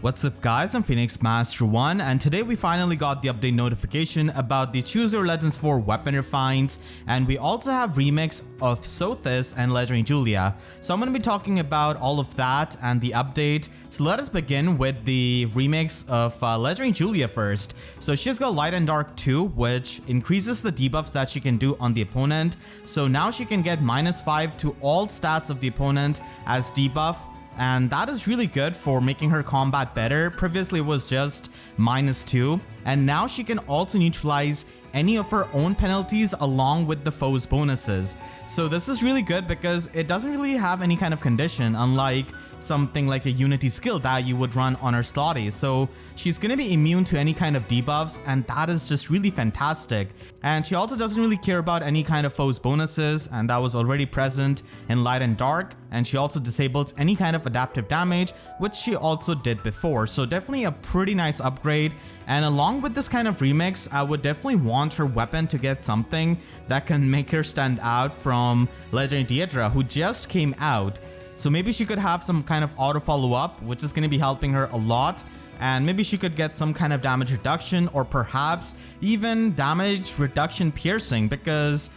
What's up guys, I'm Phoenix Master 1 and today we finally got the update notification about the Choose Your Legends 4 weapon refines, and we also have remix of Sothis and Legendary Julia. So I'm going to be talking about all of that and the update. So let us begin with the remix of Legendary Julia first. So she's got Light and Dark 2, which increases the debuffs that she can do on the opponent. So now she can get -5 to all stats of the opponent as debuff. And that is really good for making her combat better. Previously it was just -2, and now she can also neutralize any of her own penalties along with the foe's bonuses. So this is really good because it doesn't really have any kind of condition, unlike something like a Unity skill that you would run on her Sothis. So she's going to be immune to any kind of debuffs, and that is just really fantastic. And she also doesn't really care about any kind of foe's bonuses, and that was already present in Light and Dark. And she also disables any kind of adaptive damage, which she also did before. So definitely a pretty nice upgrade. And along with this kind of remix, I would definitely want her weapon to get something that can make her stand out from Legendary Deidre, who just came out. So maybe she could have some kind of auto follow-up, which is going to be helping her a lot. And maybe she could get some kind of damage reduction, or perhaps even damage reduction piercing, because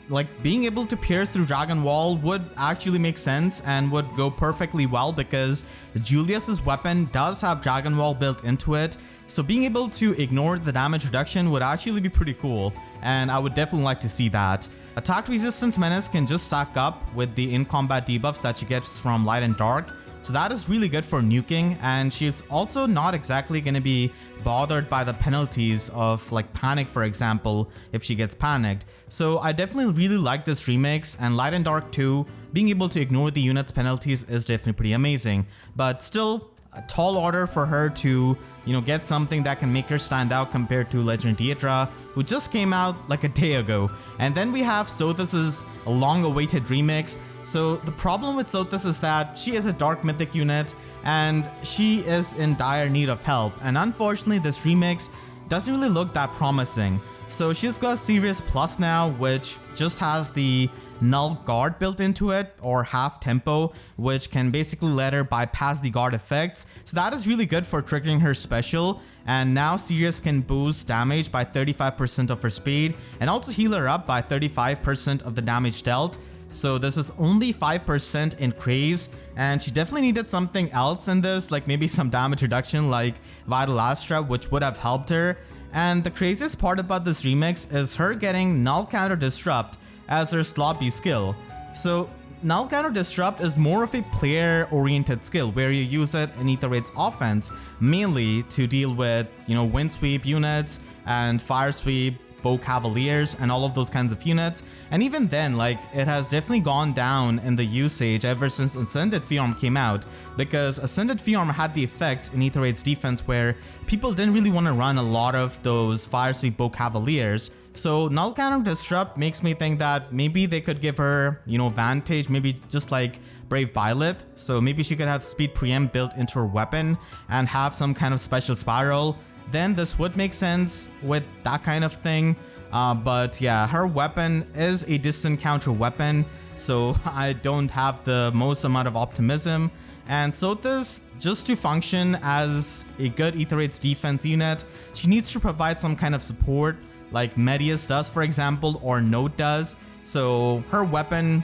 like being able to pierce through Dragon Wall would actually make sense and would go perfectly well, because Julia's weapon does have Dragon Wall built into it. So being able to ignore the damage reduction would actually be pretty cool, and I would definitely like to see that. Attack resistance menace can just stack up with the in-combat debuffs that she gets from Light and Dark. So that is really good for nuking, and she's also not exactly going to be bothered by the penalties of like panic, for example, if she gets panicked. So I definitely really like this remix, and Light and Dark 2, being able to ignore the unit's penalties is definitely pretty amazing. But still, a tall order for her to, get something that can make her stand out compared to Legendary Deidre, who just came out like a day ago. And then we have Sothis' long-awaited remix. So the problem with Sothis is that she is a Dark Mythic unit and she is in dire need of help. And unfortunately, this remix doesn't really look that promising. So she's got Serious Plus now, which just has the Null Guard built into it, or half tempo, which can basically let her bypass the guard effects. So that is really good for triggering her special. And now Sirius can boost damage by 35% of her speed and also heal her up by 35% of the damage dealt. So this is only 5% increase, and she definitely needed something else in this, like maybe some damage reduction like Vital Astra, which would have helped her. And the craziest part about this remix is her getting Null Counter Disrupt as her slot B skill. So Null Counter Disrupt is more of a player-oriented skill where you use it in Aether Raid's offense, mainly to deal with, Wind Sweep units and Fire Sweep, Bow Cavaliers, and all of those kinds of units. And even then, like, it has definitely gone down in the usage ever since Ascended Fiorm came out, because Ascended Fiorm had the effect in Aether Raid's defense where people didn't really want to run a lot of those Fire Sweep Bow Cavaliers. So Null Counter Disrupt makes me think that maybe they could give her, Vantage, maybe just like Brave Byleth. So maybe she could have Speed Preempt built into her weapon and have some kind of special spiral. Then this would make sense with that kind of thing. But yeah, her weapon is a distant counter weapon, so I don't have the most amount of optimism. And Sothis, just to function as a good Aether Raid's defense unit, she needs to provide some kind of support, like Medius does, for example, or Note does. So her weapon,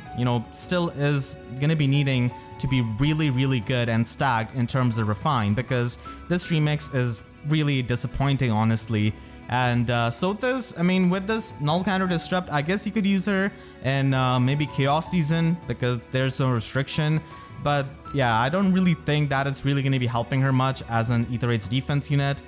still is gonna be needing to be really, really good and stacked in terms of refine, because this remix is really disappointing, honestly. And Sothis, with this Null Counter Disrupt, I guess you could use her in maybe Chaos Season because there's no restriction. But yeah, I don't really think that it's really going to be helping her much as an Aether Raid's defense unit.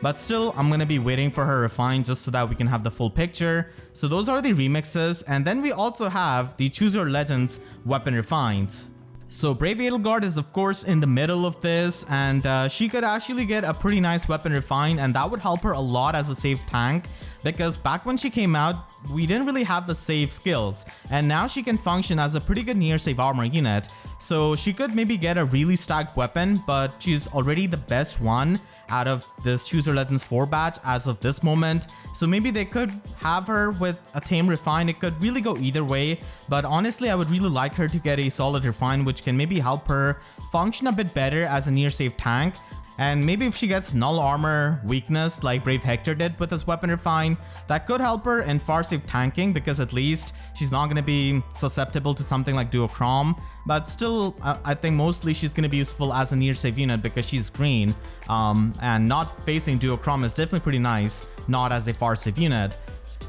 But still, I'm going to be waiting for her refine just so that we can have the full picture. So those are the remixes. And then we also have the Choose Your Legends weapon refines. So Brave Edelgard is of course in the middle of this, and she could actually get a pretty nice weapon refine, and that would help her a lot as a safe tank, because back when she came out, we didn't really have the save skills, and now she can function as a pretty good near save armor unit. So she could maybe get a really stacked weapon, but she's already the best one out of this Choose Your Legends 4 batch as of this moment. So maybe they could have her with a tame refine. It could really go either way, but honestly I would really like her to get a solid refine, which can maybe help her function a bit better as a near save tank. And maybe if she gets null armor weakness like Brave Hector did with his weapon refine, that could help her in far safe tanking, because at least she's not going to be susceptible to something like Duochrome. But still, I think mostly she's going to be useful as a near save unit because she's green, and not facing Duochrome is definitely pretty nice, not as a far save unit.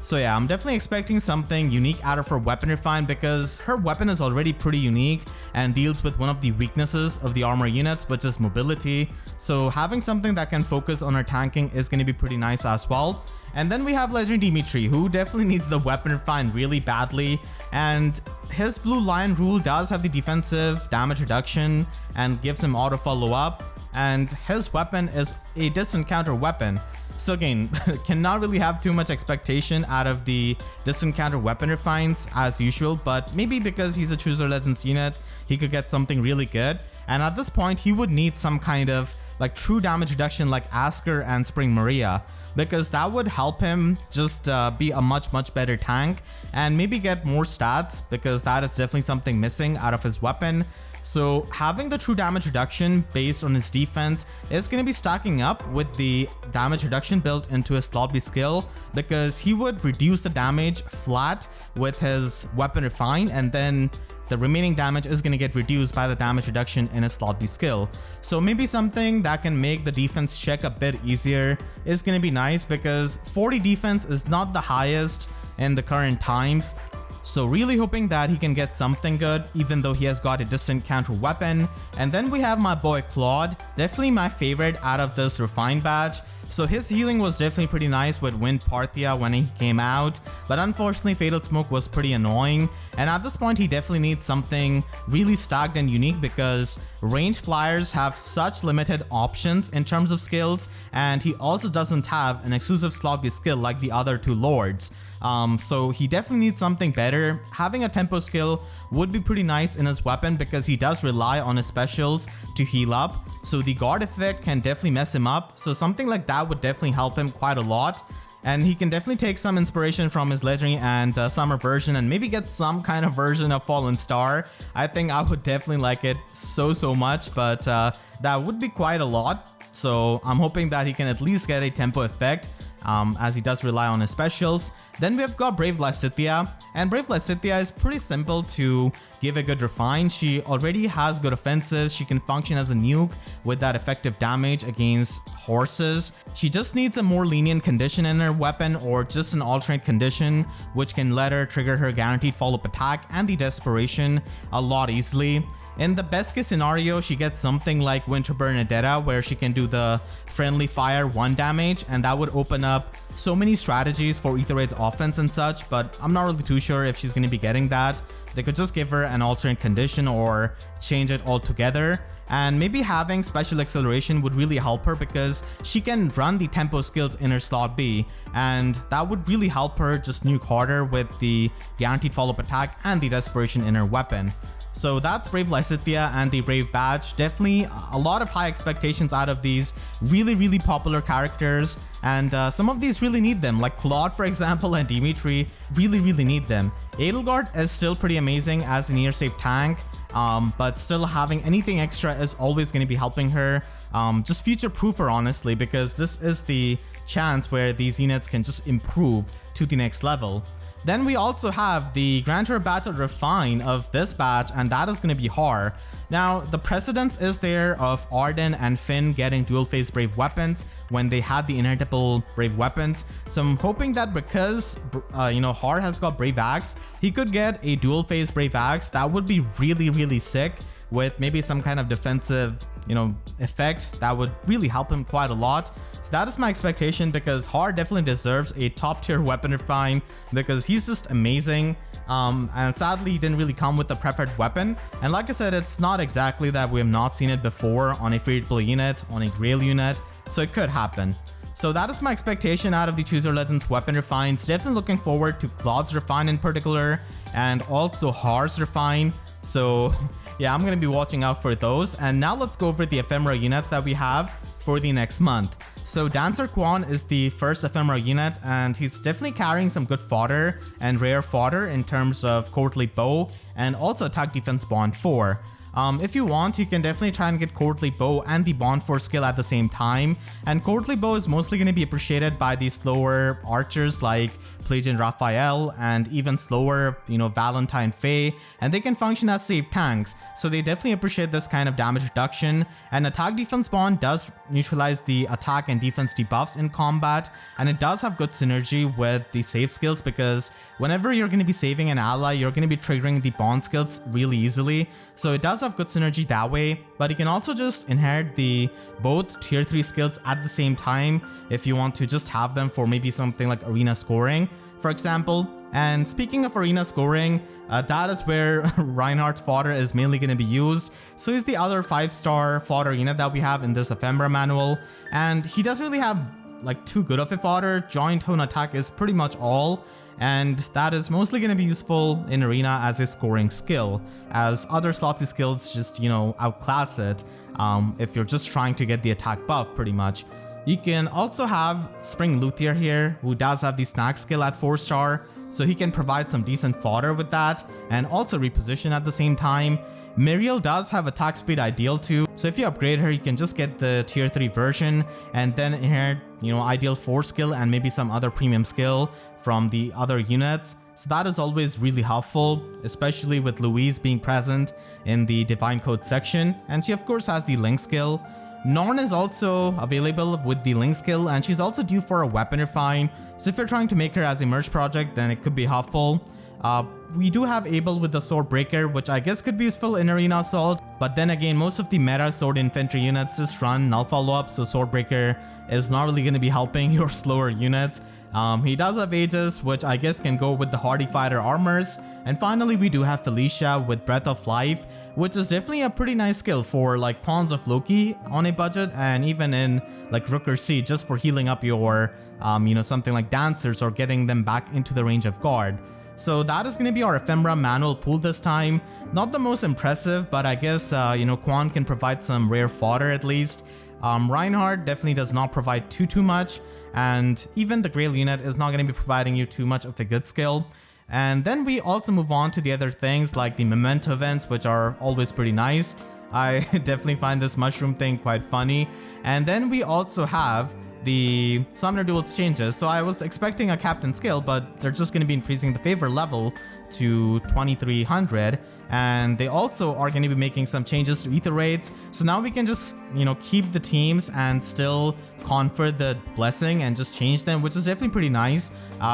So yeah, I'm definitely expecting something unique out of her weapon refine, because her weapon is already pretty unique and deals with one of the weaknesses of the armor units, which is mobility. So having something that can focus on her tanking is going to be pretty nice as well. And then we have Legendary Dimitri, who definitely needs the weapon refine really badly, and his Blue Lion rule does have the defensive damage reduction and gives him auto follow up, and his weapon is a distant counter weapon. So again, cannot really have too much expectation out of the distant counter weapon refines as usual, but maybe because he's a Chooser Legends unit, he could get something really good. And at this point, he would need some kind of like true damage reduction like Asker and Spring Maria, because that would help him just be a much better tank and maybe get more stats, because that is definitely something missing out of his weapon. So having the true damage reduction based on his defense is going to be stacking up with the damage reduction built into his slot B skill, because he would reduce the damage flat with his weapon refine, and then the remaining damage is going to get reduced by the damage reduction in his slot B skill. So maybe something that can make the defense check a bit easier is going to be nice, because 40 defense is not the highest in the current times. So really hoping that he can get something good, even though he has got a distant counter weapon. And then we have my boy Claude, definitely my favorite out of this refined batch. So his healing was definitely pretty nice with Wind Parthia when he came out, but unfortunately Fatal Smoke was pretty annoying, and at this point he definitely needs something really stacked and unique, because range flyers have such limited options in terms of skills, and he also doesn't have an exclusive slot B skill like the other two lords. So he definitely needs something better. Having a tempo skill would be pretty nice in his weapon, because he does rely on his specials to heal up, so the guard effect can definitely mess him up. So something like that would definitely help him quite a lot. And he can definitely take some inspiration from his Legendary and Summer version and maybe get some kind of version of Fallen Star. I think I would definitely like it so much, but that would be quite a lot. So I'm hoping that he can at least get a tempo effect, as he does rely on his specials. Then we have got Brave Lysithea, and Brave Lysithea is pretty simple to give a good refine. She already has good offenses, she can function as a nuke with that effective damage against horses. She just needs a more lenient condition in her weapon, or just an alternate condition which can let her trigger her guaranteed follow-up attack and the desperation a lot easily. In the best case scenario, she gets something like Winter Bernadetta, where she can do the friendly fire 1 damage, and that would open up so many strategies for Aether offense and such, but I'm not really too sure if she's going to be getting that. They could just give her an alternate condition or change it altogether. And maybe having special acceleration would really help her, because she can run the tempo skills in her slot B, and that would really help her just nuke harder with the guaranteed follow-up attack and the desperation in her weapon. So that's Brave Lysithea and the Brave Badge. Definitely a lot of high expectations out of these really popular characters, and some of these really need them, like Claude for example and Dimitri really need them. Edelgard is still pretty amazing as a near safe tank, but still having anything extra is always going to be helping her. Just future proof her honestly, because this is the chance where these units can just improve to the next level. Then we also have the Grand Tour Battle Refine of this batch, and that is going to be Haar. Now, the precedence is there of Arden and Finn getting dual phase Brave weapons when they had the inheritable Brave weapons. So I'm hoping that because, Haar has got Brave Axe, he could get a dual phase Brave Axe. That would be really sick, with maybe some kind of defensive effect that would really help him quite a lot. So that is my expectation, because Haar definitely deserves a top tier weapon refine, because he's just amazing. And sadly he didn't really come with the preferred weapon, and like I said, it's not exactly that we have not seen it before on a favorable unit, on a Grail unit, so it could happen. So that is my expectation out of the Chooser Legends weapon refines. Definitely looking forward to Claude's refine in particular, and also Haar's refine. So yeah, I'm going to be watching out for those. And now let's go over the Ephemera units that we have for the next month. So Dancer Quan is the first Ephemera unit, and he's definitely carrying some good fodder and rare fodder in terms of Courtly Bow and also attack defense bond 4. If you want, you can definitely try and get Courtly Bow and the Bond Force skill at the same time. And Courtly Bow is mostly going to be appreciated by the slower archers like Pelagian Raphael and even slower, Valentine Faye, and they can function as safe tanks. So they definitely appreciate this kind of damage reduction. And attack defense bond does neutralize the attack and defense debuffs in combat, and it does have good synergy with the save skills because whenever you're going to be saving an ally, you're going to be triggering the bond skills really easily. So it does have good synergy that way, but you can also just inherit the both tier 3 skills at the same time if you want to just have them for maybe something like arena scoring, for example. And speaking of arena scoring, that is where Reinhardt's fodder is mainly going to be used. So he's the other 5-star fodder unit that we have in this Ephemera manual, and he doesn't really have like too good of a fodder. Joint tone attack is pretty much all, and that is mostly going to be useful in arena as a scoring skill, as other slotty skills just outclass it if you're just trying to get the attack buff pretty much. You can also have Spring Luthier here, who does have the snack skill at 4-star, so he can provide some decent fodder with that and also reposition at the same time. Miriel does have attack speed ideal too, so if you upgrade her, you can just get the tier 3 version and then inherit ideal 4 skill and maybe some other premium skill from the other units. So that is always really helpful, especially with Louise being present in the Divine Code section, and she of course has the Link skill. Norn is also available with the Link skill, and she's also due for a weapon refine, so if you're trying to make her as a merge project, then it could be helpful. We do have Abel with the Sword Breaker, which I guess could be useful in Arena Assault, but then again, most of the meta Sword Infantry units just run null follow-up, so Sword Breaker is not really going to be helping your slower units. He does have Aegis, which I guess can go with the Hardy Fighter armors. And finally, we do have Felicia with Breath of Life, which is definitely a pretty nice skill for like Pawns of Loki on a budget, and even in like Rooker C, just for healing up your, something like Dancers or getting them back into the range of guard. So that is going to be our Ephemera manual pool this time. Not the most impressive, but I guess, Quan can provide some rare fodder at least. Reinhardt definitely does not provide too much, and even the Grail unit is not going to be providing you too much of a good skill. And then we also move on to the other things like the memento events, which are always pretty nice. I definitely find this mushroom thing quite funny. And then we also have the Summoner Duel exchanges. So I was expecting a captain skill, but they're just going to be increasing the favor level to 2300. And they also are going to be making some changes to ether rates. So now we can just, keep the teams and still confer the blessing and just change them, which is definitely pretty nice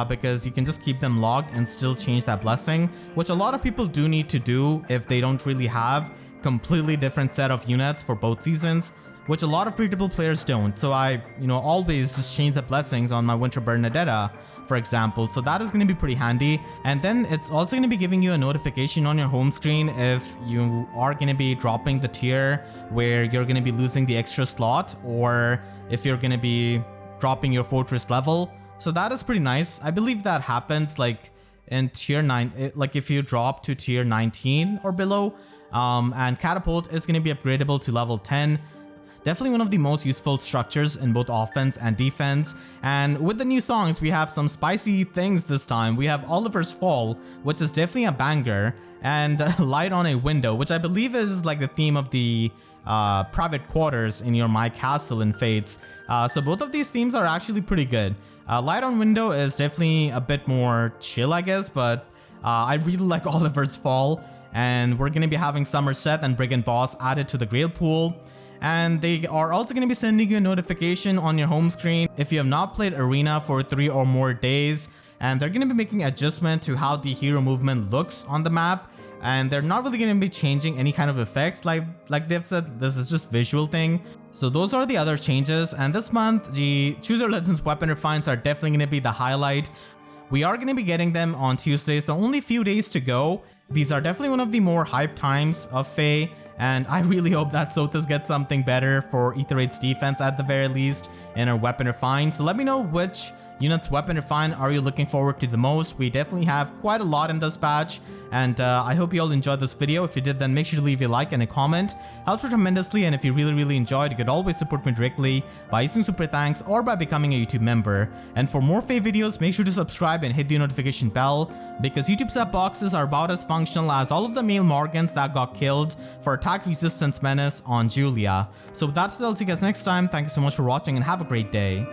because you can just keep them logged and still change that blessing, which a lot of people do need to do if they don't really have completely different set of units for both seasons, which a lot of free-to-play players don't. So I, always just change the blessings on my Winter Bernadetta, for example. So that is going to be pretty handy. And then it's also going to be giving you a notification on your home screen if you are going to be dropping the tier where you're going to be losing the extra slot, or if you're going to be dropping your fortress level. So that is pretty nice. I believe that happens like in tier 9, like if you drop to tier 19 or below. And Catapult is going to be upgradable to level 10. Definitely one of the most useful structures in both offense and defense. And with the new songs, we have some spicy things this time. We have Oliver's Fall, which is definitely a banger, and Light on a Window, which I believe is like the theme of the private quarters in your My Castle in Fates. So both of these themes are actually pretty good. Light on Window is definitely a bit more chill, I guess, but I really like Oliver's Fall. And we're going to be having Somerset and Brigand Boss added to the Grail pool. And they are also going to be sending you a notification on your home screen if you have not played Arena for 3 or more days. And they're going to be making adjustment to how the hero movement looks on the map. And they're not really going to be changing any kind of effects like they've said. This is just visual thing. So those are the other changes. And this month, the Choose Your Legends weapon refines are definitely going to be the highlight. We are going to be getting them on Tuesday, so only a few days to go. These are definitely one of the more hyped times of FEH. And I really hope that Sothis gets something better for Ether Rate's defense at the very least in her weapon refine. So let me know which unit's weapon refine are you looking forward to the most. We definitely have quite a lot in this batch, and I hope you all enjoyed this video. If you did, then make sure to leave a like and a comment. Helps me tremendously, and if you really enjoyed, you could always support me directly by using super thanks or by becoming a YouTube member. And for more FEH videos, make sure to subscribe and hit the notification bell, because YouTube sub boxes are about as functional as all of the male Morgans that got killed for attack resistance menace on Julia. So that's it, I'll see you guys next time. Thank you so much for watching and have a great day.